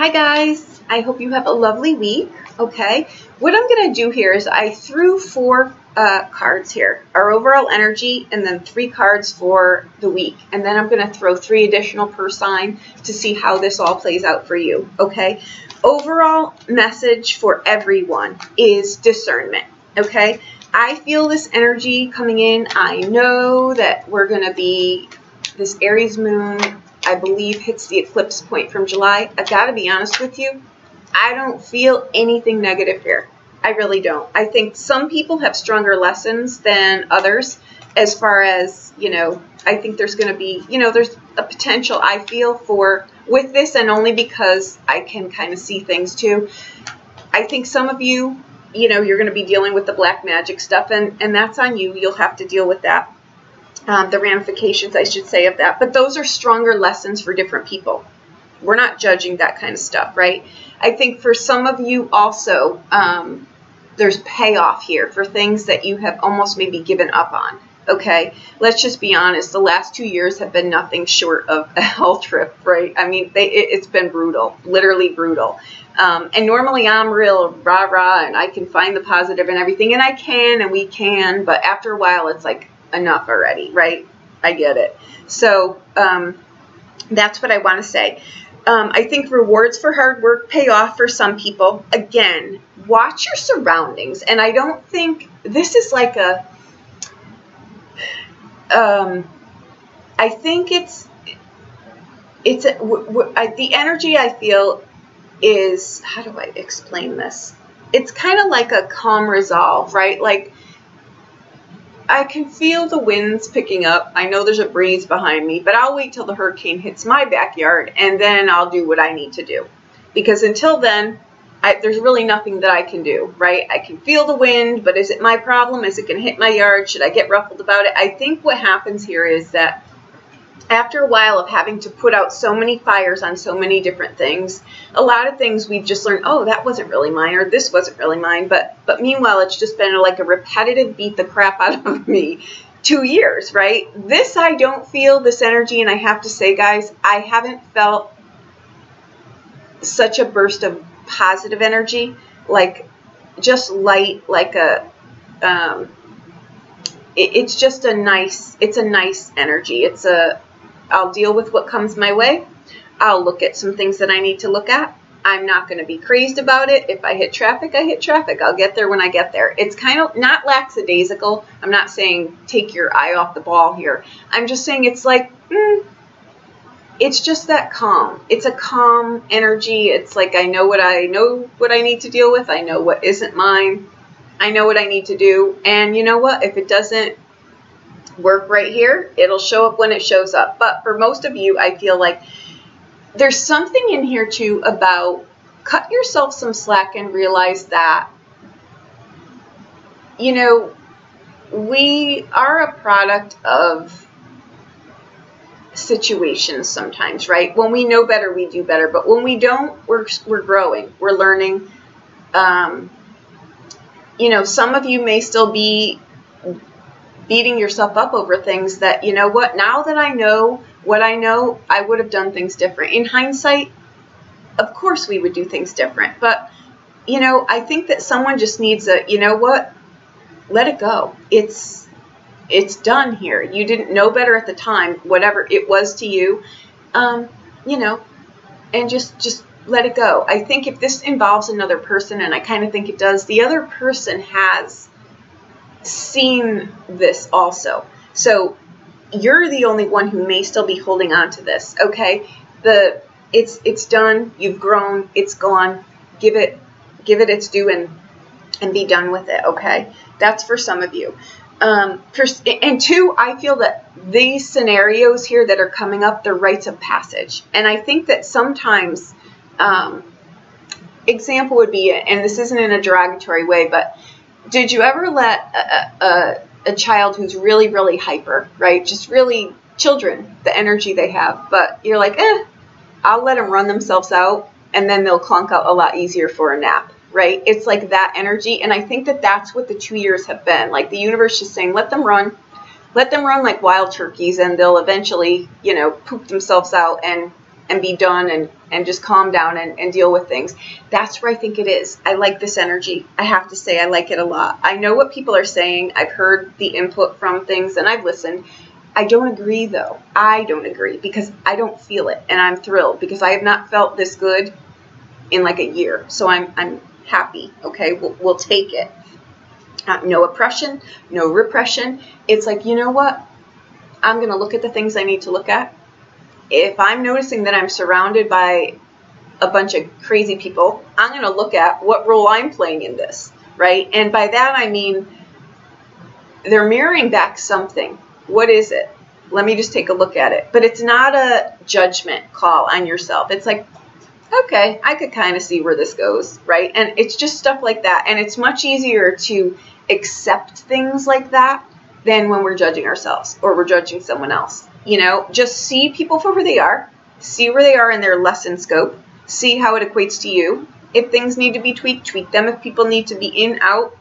Hi guys, I hope you have a lovely week. Okay, what I'm going to do here is I threw four cards here, our overall energy, and then 3 cards for the week. And then I'm going to throw 3 additional per sign to see how this all plays out for you. Okay, overall message for everyone is discernment. Okay, I feel this energy coming in. I know that we're going to be this Aries moon, I believe, hits the eclipse point from July. I've got to be honest with you, I don't feel anything negative here. I really don't. I think some people have stronger lessons than others as far as, I think there's going to be, there's a potential I feel for with this, and only because I can kind of see things too. I think some of you, you're going to be dealing with the black magic stuff, and that's on you. You'll have to deal with that. The ramifications, I should say, of that. But those are stronger lessons for different people. We're not judging that kind of stuff, right? I think for some of you also, there's payoff here for things that you have almost maybe given up on, okay? Let's just be honest. The last 2 years have been nothing short of a hell trip, right? I mean, it's been brutal, literally brutal. And normally I'm real rah-rah, and I can find the positive and everything, and I can, and we can, but after a while, it's like, enough already, right? I get it. So that's what I want to say. I think rewards for hard work pay off for some people. Again, watch your surroundings. And I don't think this is like a, I think the energy I feel is, how do I explain this? It's kind of like a calm resolve, right? Like, I can feel the winds picking up. I know there's a breeze behind me, but I'll wait till the hurricane hits my backyard, and then I'll do what I need to do. Because until then, there's really nothing that I can do, right? I can feel the wind, but is it my problem? Is it going to hit my yard? Should I get ruffled about it? I think what happens here is that after a while of having to put out so many fires on so many different things, a lot of things we've just learned, oh, that wasn't really mine, or this wasn't really mine. But meanwhile, it's just been like a repetitive beat the crap out of me 2 years, right? This, I don't feel this energy. And I have to say, guys, I haven't felt such a burst of positive energy, like just light, like a, it's just a nice energy. I'll deal with what comes my way. I'll look at some things that I need to look at. I'm not going to be crazed about it. If I hit traffic, I hit traffic. I'll get there when I get there. It's kind of not lackadaisical. I'm not saying take your eye off the ball here. I'm just saying it's like, it's just that calm. It's a calm energy. It's like I know what I need to deal with. I know what isn't mine. I know what I need to do. And you know what? If it doesn't work right here, it'll show up when it shows up. But for most of you, I feel like there's something in here too about cut yourself some slack and realize that, we are a product of situations sometimes, right? When we know better, we do better. But when we don't, we're growing, we're learning. Some of you may still be beating yourself up over things that, now that I know what I know, I would have done things different. In hindsight, of course we would do things different. But, I think that someone just needs a, let it go. It's done here. You didn't know better at the time, whatever it was to you, and just let it go. I think if this involves another person, and I kind of think it does, the other person has seen this also. So you're the only one who may still be holding on to this, okay? It's done, you've grown, it's gone. Give it its due and be done with it, okay? That's for some of you. And 2, I feel that these scenarios here that are coming up, they're rites of passage. And I think that sometimes, example would be, and this isn't in a derogatory way, but did you ever let a child who's really, really hyper, right? Just really children, the energy they have, but you're like, I'll let them run themselves out, and then they'll clunk out a lot easier for a nap, right? It's like that energy. And I think that that's what the 2 years have been. Like the universe is saying, let them run like wild turkeys, and they'll eventually, poop themselves out and and be done and just calm down and deal with things. That's where I think it is. I like this energy. I have to say I like it a lot. I know what people are saying. I've heard the input from things and I've listened. I don't agree though. I don't agree because I don't feel it, and I'm thrilled because I have not felt this good in like a year. So I'm happy. Okay, we'll take it. No oppression, no repression. It's like, you know what? I'm going to look at the things I need to look at. If I'm noticing that I'm surrounded by a bunch of crazy people, I'm going to look at what role I'm playing in this, right? And by that I mean they're mirroring back something. What is it? Let me just take a look at it. But it's not a judgment call on yourself. It's like, okay, I could kind of see where this goes, right? And it's just stuff like that. And it's much easier to accept things like that than when we're judging ourselves or we're judging someone else. You know, just see people for who they are, see where they are in their lesson scope, see how it equates to you. If things need to be tweaked, tweak them. If people need to be in, out,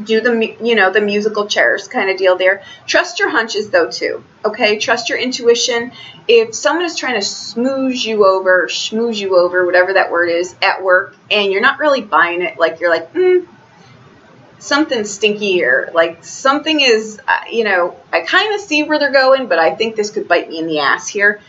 do the, you know, the musical chairs kind of deal there. Trust your hunches though too, okay? Trust your intuition. If someone is trying to schmooze you over, whatever that word is, at work, and you're not really buying it, like you're like, something's stinky here. Like something is, you know, I kind of see where they're going, but I think this could bite me in the ass here.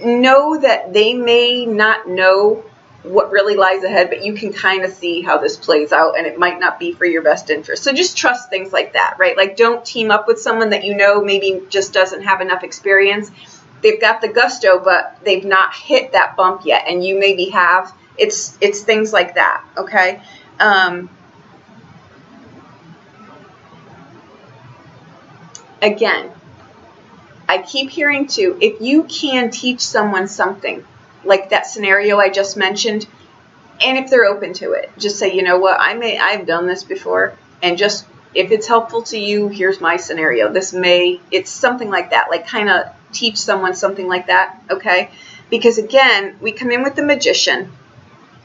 Know that they may not know what really lies ahead, but you can kind of see how this plays out, and it might not be for your best interest. So just trust things like that, right? Like don't team up with someone that you know maybe just doesn't have enough experience. They've got the gusto, but they've not hit that bump yet, and you maybe have. It's things like that, okay? Again, I keep hearing too, if you can teach someone something, like that scenario I just mentioned, and if they're open to it, just say, you know what, I've done this before, and just, if it's helpful to you, here's my scenario. It's something like that, like kind of teach someone something like that, okay? Because again, we come in with the Magician,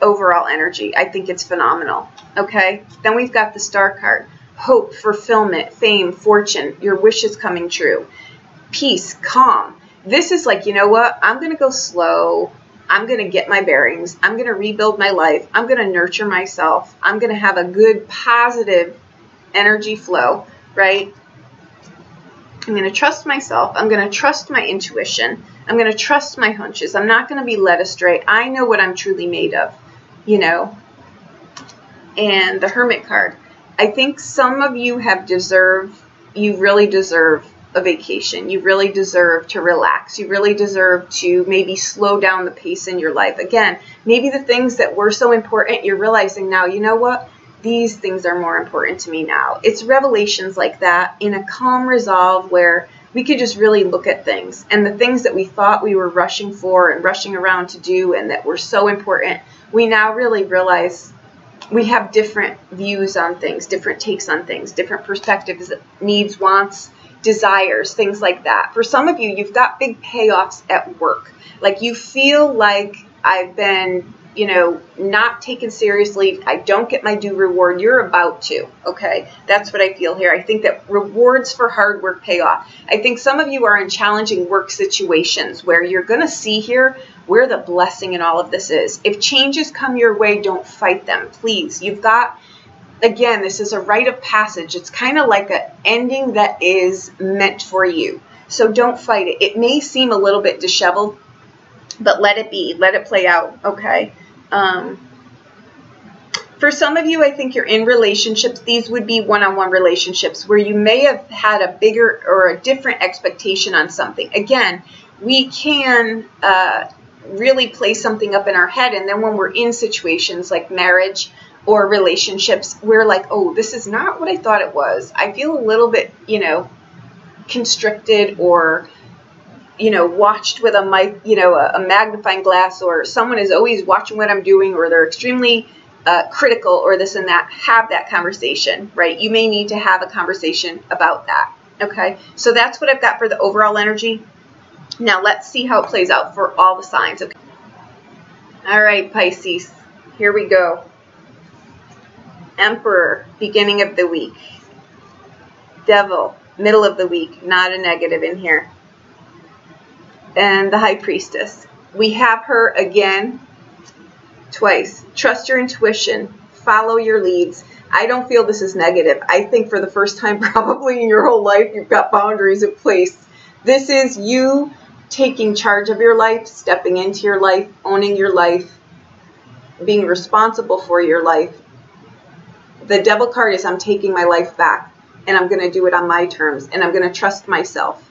overall energy. I think it's phenomenal, okay? Then we've got the Star card. Hope, fulfillment, fame, fortune, your wishes coming true. Peace, calm. This is like, you know what? I'm going to go slow. I'm going to get my bearings. I'm going to rebuild my life. I'm going to nurture myself. I'm going to have a good, positive energy flow, right? I'm going to trust myself. I'm going to trust my intuition. I'm going to trust my hunches. I'm not going to be led astray. I know what I'm truly made of, you know. And the Hermit card. I think some of you you really deserve a vacation. You really deserve to relax. You really deserve to maybe slow down the pace in your life. Again, maybe the things that were so important, you're realizing now, you know what? These things are more important to me now. It's revelations like that in a calm resolve where we could just really look at things. And the things that we thought we were rushing for and rushing around to do and that were so important, we now really realize we have different views on things, different takes on things, different perspectives, needs, wants, desires, things like that. For some of you, you've got big payoffs at work. Like you feel like I've been, you know, not taken seriously. I don't get my due reward. You're about to, okay? That's what I feel here. I think that rewards for hard work pay off. I think some of you are in challenging work situations where you're going to see here where the blessing in all of this is. If changes come your way, don't fight them, please. You've got, again, this is a rite of passage. It's kind of like an ending that is meant for you. So don't fight it. It may seem a little bit disheveled, but let it be. Let it play out, okay? For some of you, I think you're in relationships. These would be one-on-one relationships where you may have had a bigger or a different expectation on something. Again, we can really play something up in our head, and then when we're in situations like marriage or relationships, we're like, oh, this is not what I thought it was. I feel a little bit, you know, constricted or, you know, watched with a magnifying glass, or someone is always watching what I'm doing, or they're extremely critical, or this and that. Have that conversation, right? You may need to have a conversation about that, okay? So that's what I've got for the overall energy. Now let's see how it plays out for all the signs, okay? All right, Pisces, here we go. Emperor, beginning of the week. Devil, middle of the week, not a negative in here. And the High Priestess. We have her again twice. Trust your intuition. Follow your leads. I don't feel this is negative. I think for the first time probably in your whole life, you've got boundaries in place. This is you taking charge of your life, stepping into your life, owning your life, being responsible for your life. The Devil card is I'm taking my life back, and I'm going to do it on my terms, and I'm going to trust myself.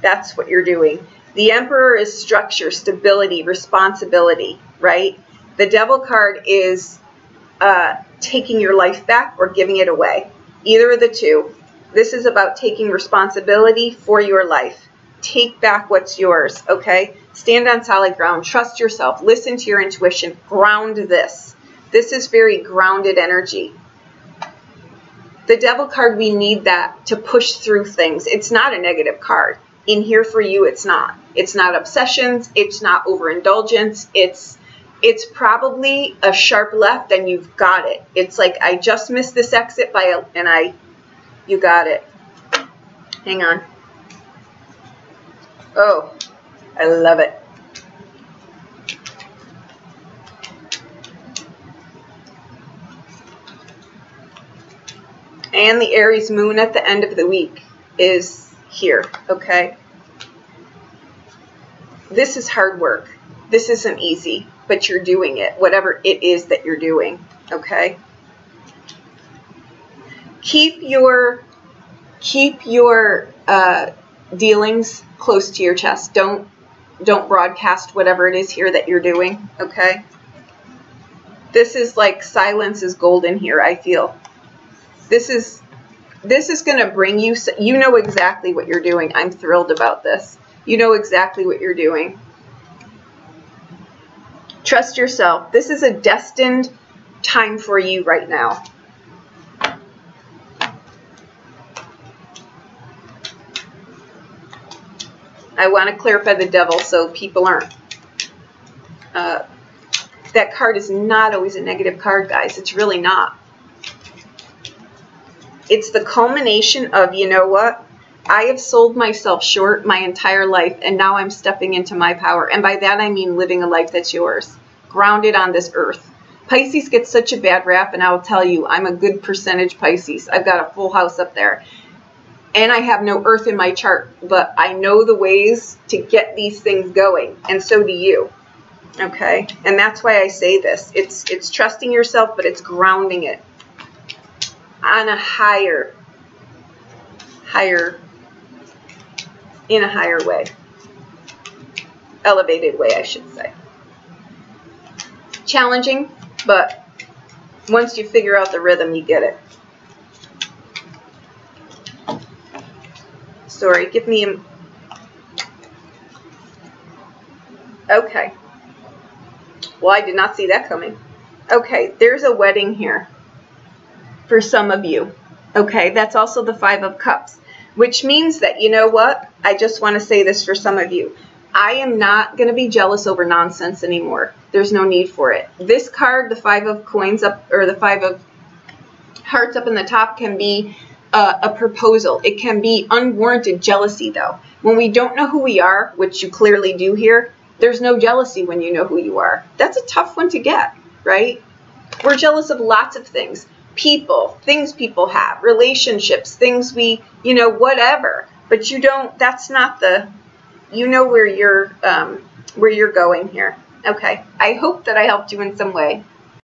That's what you're doing. The Emperor is structure, stability, responsibility, right? The Devil card is taking your life back or giving it away. Either of the two. This is about taking responsibility for your life. Take back what's yours, okay? Stand on solid ground. Trust yourself. Listen to your intuition. Ground this. This is very grounded energy. The Devil card, we need that to push through things. It's not a negative card. In here for you, it's not. It's not obsessions. It's not overindulgence. It's probably a sharp left and you've got it. It's like, I just missed this exit you got it. Hang on. Oh, I love it. And the Aries moon at the end of the week is here, okay? This is hard work. This isn't easy, but you're doing it, whatever it is that you're doing, okay? Keep your dealings close to your chest. Don't broadcast whatever it is here that you're doing, okay? This is like silence is golden here, I feel. This is going to bring you, you know exactly what you're doing. I'm thrilled about this. You know exactly what you're doing. Trust yourself. This is a destined time for you right now. I want to clarify the Devil so people aren't. That card is not always a negative card, guys. It's really not. It's the culmination of, you know what? I have sold myself short my entire life, and now I'm stepping into my power. And by that, I mean living a life that's yours, grounded on this earth. Pisces gets such a bad rap, and I will tell you, I'm a good percentage Pisces. I've got a full house up there. And I have no earth in my chart, but I know the ways to get these things going, and so do you. Okay? And that's why I say this. It's trusting yourself, but it's grounding it on a higher in a higher way. Elevated way, I should say. Challenging, but once you figure out the rhythm, you get it. Sorry, give me a... Okay. Well, I did not see that coming. Okay, there's a wedding here for some of you. Okay, that's also the Five of Cups, which means that, you know what? I just want to say this for some of you. I am not going to be jealous over nonsense anymore. There's no need for it. This card, the Five of Coins up, or the Five of Hearts up in the top, can be a proposal. It can be unwarranted jealousy, though. When we don't know who we are, which you clearly do here, there's no jealousy when you know who you are. That's a tough one to get, right? We're jealous of lots of things. People, things people have, relationships, things we, you know, whatever. But you don't, that's not the, you know where you're going here. Okay. I hope that I helped you in some way.